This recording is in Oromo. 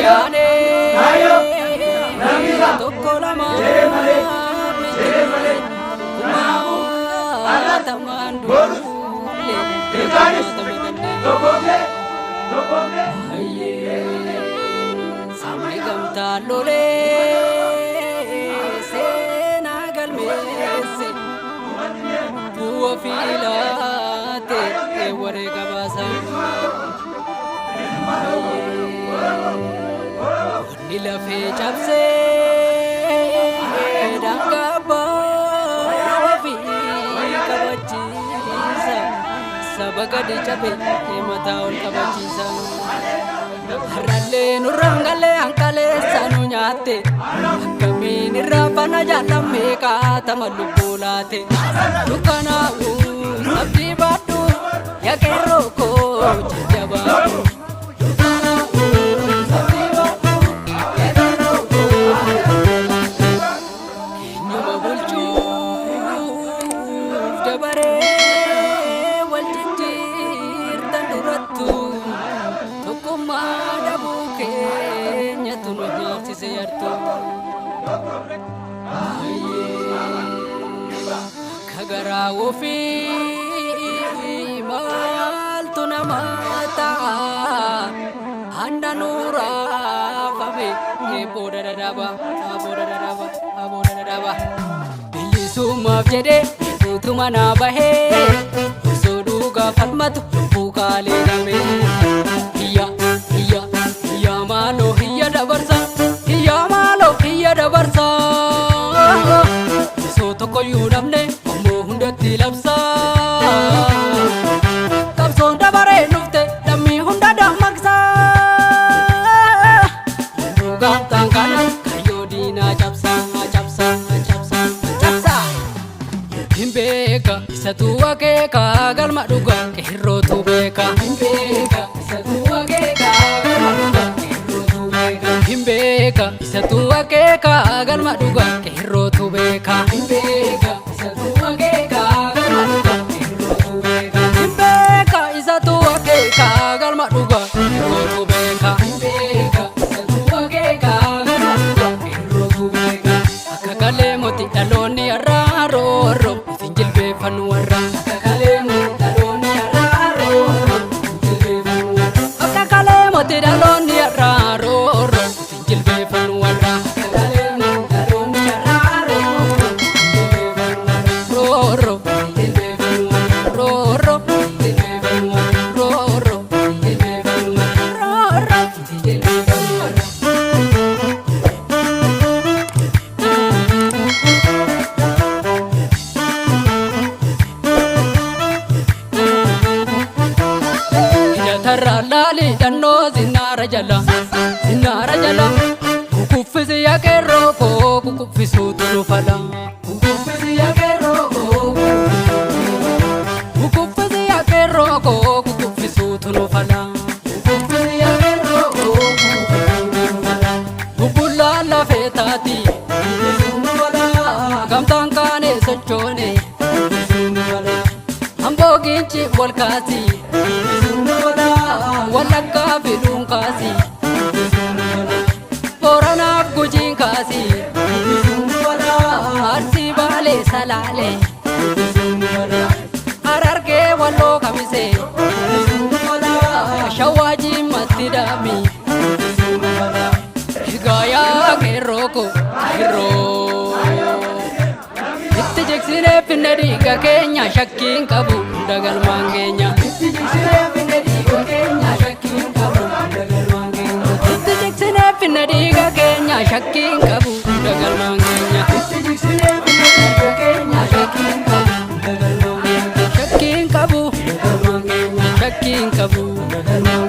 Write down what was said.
yaane tokko lama tamaan duule samay gamtaan lolee seenaa galmeesse bu'aa fiilaate waree gabaasaa onni lafee cabsee daangaa fi kabachiisa saba gadi cabe mataa ol kabachiisa har'allee nurraan galee hanqaleessa nu nyaatte akkamiin irraa bana jaallammee qaatama lubbuu laate dukkanaa'u abdii baadhu yaa qeerroo koo jajjabaadhu. Kagaraa ofii maaltu nama ta'a handa nuuraafame booda dadhaba bilisummaaf jedhee hedduutu manaa bahee osoo dhugaa falmatu lubbuu kaalee dhabee hiyya maaloo hiyya dabarsa hiyya maaloo hiyya dabarsa osoo tokkoyyuu dhabne ammoo hundatti labsa qabsoon dabaree dhufte lammii hunda dammaqsa dhugaaftaan kana kayyoo diinaa cabsa hin beeka isatu akeeka galma dhuga qeerrootu beeka hin beeka isatu akeeka galma dhuga qeerrootu beeka hin beeka isatu akeeka galma dhuga qeerrootu beeka hin beeka isatu akeeka galma dhuga qeerrootu beeka hin beeka isatu akeeka galma dhuga qeerrootu beeka hin beeka isatu akeeka galma dhuga qeerrootu beeka akka kalee moti dhaloonni irraa roorro jilbeeffannu warra akka kalee moti dhaloonni irraa roorro jilbeeffannu warra akka kalee moti dhaloonni irraa roorro jilbeeffannu warra akka kalee moti dhaloonni irraa roorro jilbeeffannu warra roorro jilbeeffannu warra roorro jilbeeffannu warra roorro jilbeeffannu warra. Tarraalali dannoo zinnaara jala kukuffisi yaa qeerroo koo kukuffisuutu nu fala kukuffisi yaa qeerroo koo kukuffisi yaa qeerroo koo kukuffisuutu nu fala kukuffisi yaa qeerroo koo kukuffisuutu nu fala bubbullaan lafee taati kukuffisuutu nu fala gamtaan kaanee sochoone kukuffisuutu nu fala hamboo giinchi wal kaasi walakka fiduun kaasi Booranaaf Gujiin kaasi Arsii Baalee Salaalee Harargee Walloo Kamisee Shawaa Jimmatti Daami Higaayaa qeerroo koo qeerroo itti jigsinee finne dhiiga keenya shakkiin qabu hunda galmaan keenya itti jigsinee finne dhiiga keenya shakkiin qabu hunda galmaan keenya itti jigsinee finne dhiiga keenya shakkiin qabu hunda galmaan keenya itti jigsinee finne dhiiga keenya shakkiin qabu hunda galmaan keenya shakkiin qabu hunda galmaan keenya shakkiin qabu hunda galmaan